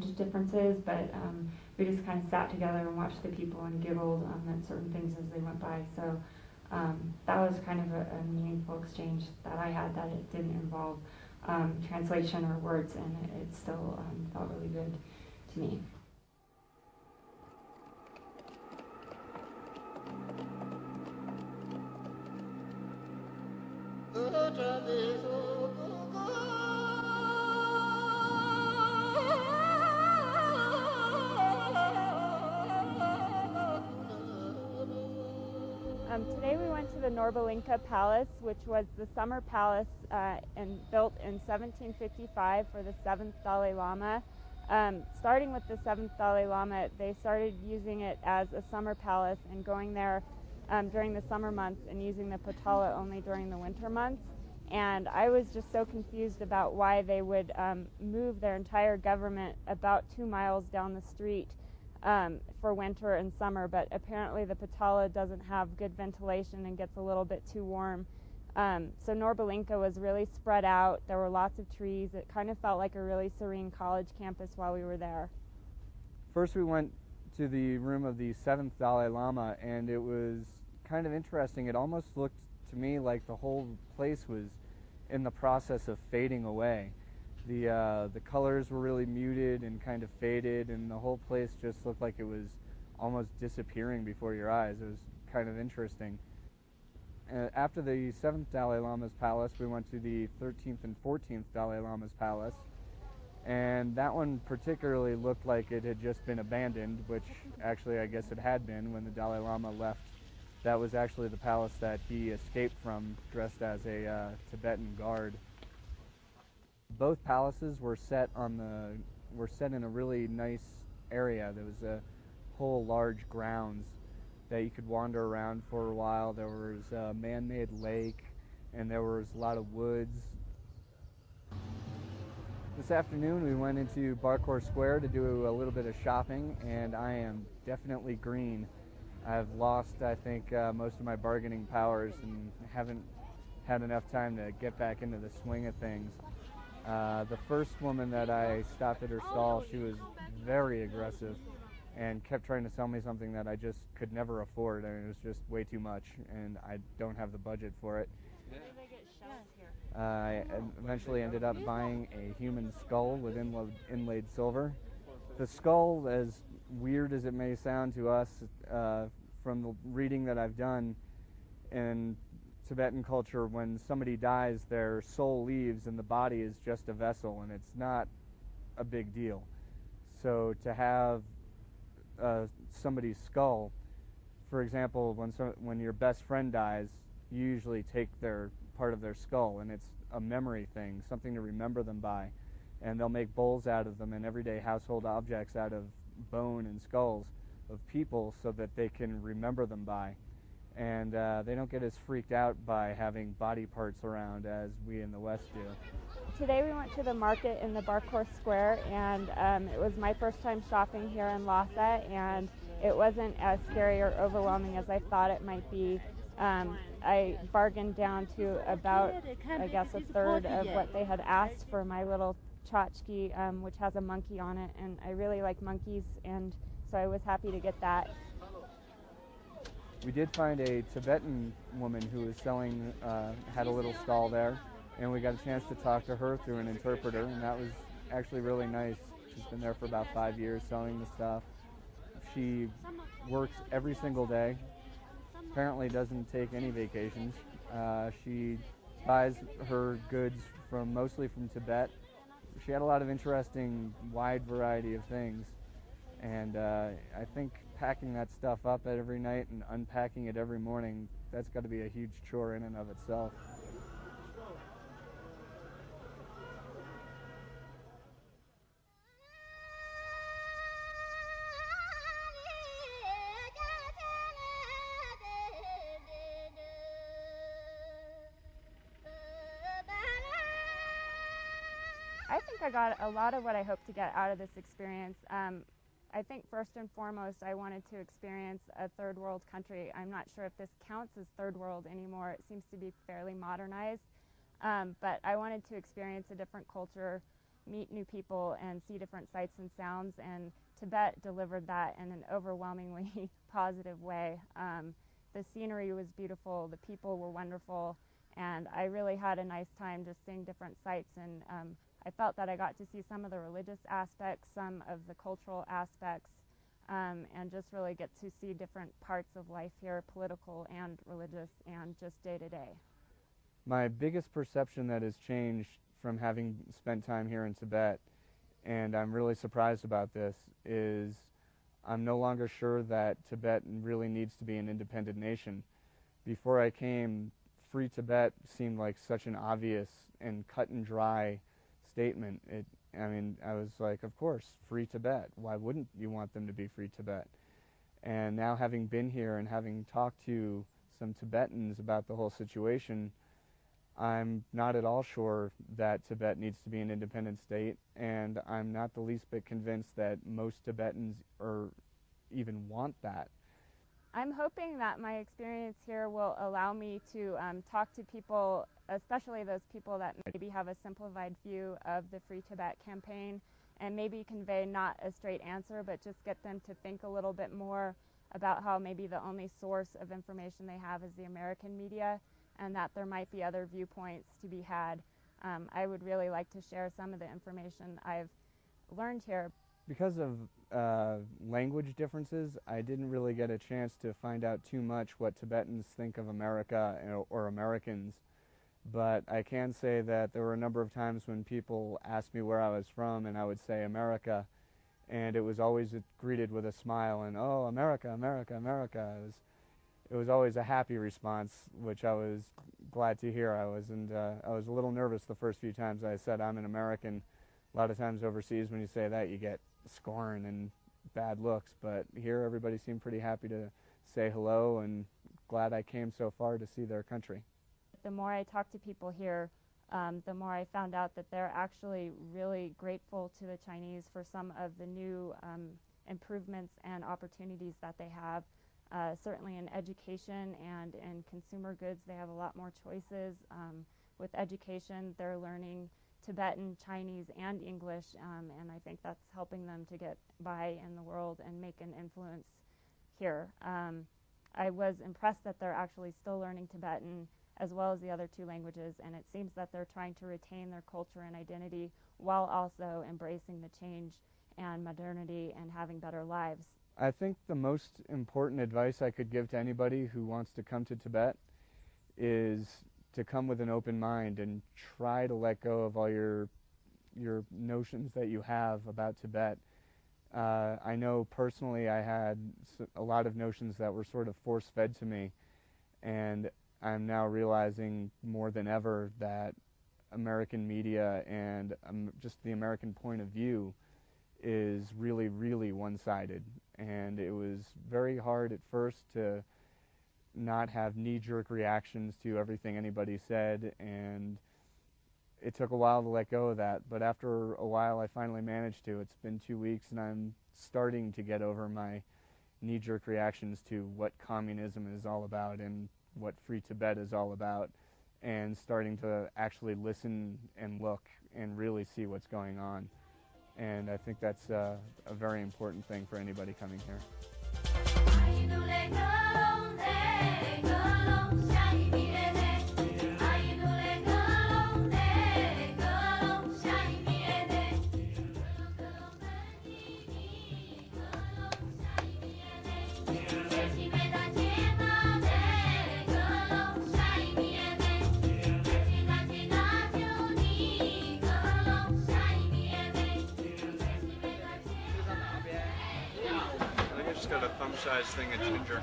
language differences, but we just kind of sat together and watched the people and giggled at certain things as they went by. So that was kind of a meaningful exchange that I had, that it didn't involve translation or words, and it still felt really good to me. Today we went to the Norbalinka Palace, which was the summer palace and built in 1755 for the 7th Dalai Lama. Starting with the 7th Dalai Lama, they started using it as a summer palace and going there during the summer months and using the Potala only during the winter months. And I was just so confused about why they would move their entire government about 2 miles down the street for winter and summer, but apparently the Potala doesn't have good ventilation and gets a little bit too warm. So Norbalinka was really spread out. There were lots of trees. It kind of felt like a really serene college campus while we were there. First we went to the room of the 7th Dalai Lama, and it was kind of interesting. It almost looked to me like the whole place was in the process of fading away. The colors were really muted and kind of faded, and the whole place just looked like it was almost disappearing before your eyes. It was kind of interesting. After the 7th Dalai Lama's palace, we went to the 13th and 14th Dalai Lama's palace, and that one particularly looked like it had just been abandoned, which actually I guess it had been when the Dalai Lama left. That was actually the palace that he escaped from dressed as a Tibetan guard. Both palaces were set in a really nice area. There was a whole large grounds that you could wander around for a while. There was a man-made lake, and there was a lot of woods. This afternoon we went into Barkor Square to do a little bit of shopping, and I am definitely green. I've lost, I think, most of my bargaining powers and haven't had enough time to get back into the swing of things. The first woman that I stopped at her stall, she was very aggressive and kept trying to sell me something that I just could never afford. I mean, it was just way too much, and I don't have the budget for it. I eventually ended up buying a human skull with inlaid silver. The skull, as weird as it may sound to us, from the reading that I've done in Tibetan culture, when somebody dies, their soul leaves and the body is just a vessel, and it's not a big deal. So to have somebody's skull, for example, when your best friend dies, you usually take their part of their skull, and it's a memory thing, something to remember them by. And they'll make bowls out of them and everyday household objects out of bone and skulls of people so that they can remember them by. And they don't get as freaked out by having body parts around as we in the West do. Today we went to the market in the Barkor Square, and it was my first time shopping here in Lhasa, and it wasn't as scary or overwhelming as I thought it might be. I bargained down to about, I guess, a third of what they had asked for my little tchotchke, which has a monkey on it, and I really like monkeys, and so I was happy to get that. We did find a Tibetan woman who was selling, had a little stall there, and we got a chance to talk to her through an interpreter, and that was actually really nice. She's been there for about 5 years selling the stuff. She works every single day, apparently doesn't take any vacations. She buys her goods mostly from Tibet. She had a lot of interesting, wide variety of things, and I think packing that stuff up every night and unpacking it every morning, that's got to be a huge chore in and of itself. I think I got a lot of what I hoped to get out of this experience. I think first and foremost I wanted to experience a third world country. I'm not sure if this counts as third world anymore. It seems to be fairly modernized. But I wanted to experience a different culture, meet new people and see different sights and sounds, and Tibet delivered that in an overwhelmingly positive way. The scenery was beautiful, the people were wonderful, and I really had a nice time just seeing different sights, and I felt that I got to see some of the religious aspects, some of the cultural aspects, and just really get to see different parts of life here, political and religious and just day to day. My biggest perception that has changed from having spent time here in Tibet, and I'm really surprised about this, is I'm no longer sure that Tibet really needs to be an independent nation. Before I came, Free Tibet seemed like such an obvious and cut and dry statement. I was like, of course, Free Tibet. Why wouldn't you want them to be Free Tibet? And now, having been here and having talked to some Tibetans about the whole situation, I'm not at all sure that Tibet needs to be an independent state, and I'm not the least bit convinced that most Tibetans even want that. I'm hoping that my experience here will allow me to talk to people, especially those people that maybe have a simplified view of the Free Tibet campaign, and maybe convey not a straight answer, but just get them to think a little bit more about how maybe the only source of information they have is the American media, and that there might be other viewpoints to be had. I would really like to share some of the information I've learned here. Because of language differences, I didn't really get a chance to find out too much what Tibetans think of America or Americans, but I can say that there were a number of times when people asked me where I was from and I would say America, and it was always greeted with a smile and, oh, America, America, America. It was always a happy response, which I was glad to hear. I was a little nervous the first few times I said I'm an American. A lot of times overseas when you say that you get scorn and bad looks, but here everybody seemed pretty happy to say hello and glad I came so far to see their country. The more I talked to people here, the more I found out that they're actually really grateful to the Chinese for some of the new improvements and opportunities that they have. Certainly in education and in consumer goods, they have a lot more choices. With education, they're learning Tibetan, Chinese, and English, and I think that's helping them to get by in the world and make an influence here. I was impressed that they're actually still learning Tibetan as well as the other two languages, and it seems that they're trying to retain their culture and identity while also embracing the change and modernity and having better lives. I think the most important advice I could give to anybody who wants to come to Tibet is to come with an open mind and try to let go of all your notions that you have about Tibet. I know personally I had a lot of notions that were sort of force-fed to me, and I'm now realizing more than ever that American media and just the American point of view is really, really one-sided. And it was very hard at first to not have knee-jerk reactions to everything anybody said, and it took a while to let go of that, but after a while I finally managed to. It's been 2 weeks and I'm starting to get over my knee-jerk reactions to what communism is all about and what Free Tibet is all about, and starting to actually listen and look and really see what's going on. And I think that's a very important thing for anybody coming here. Got a thumb-sized thing of ginger.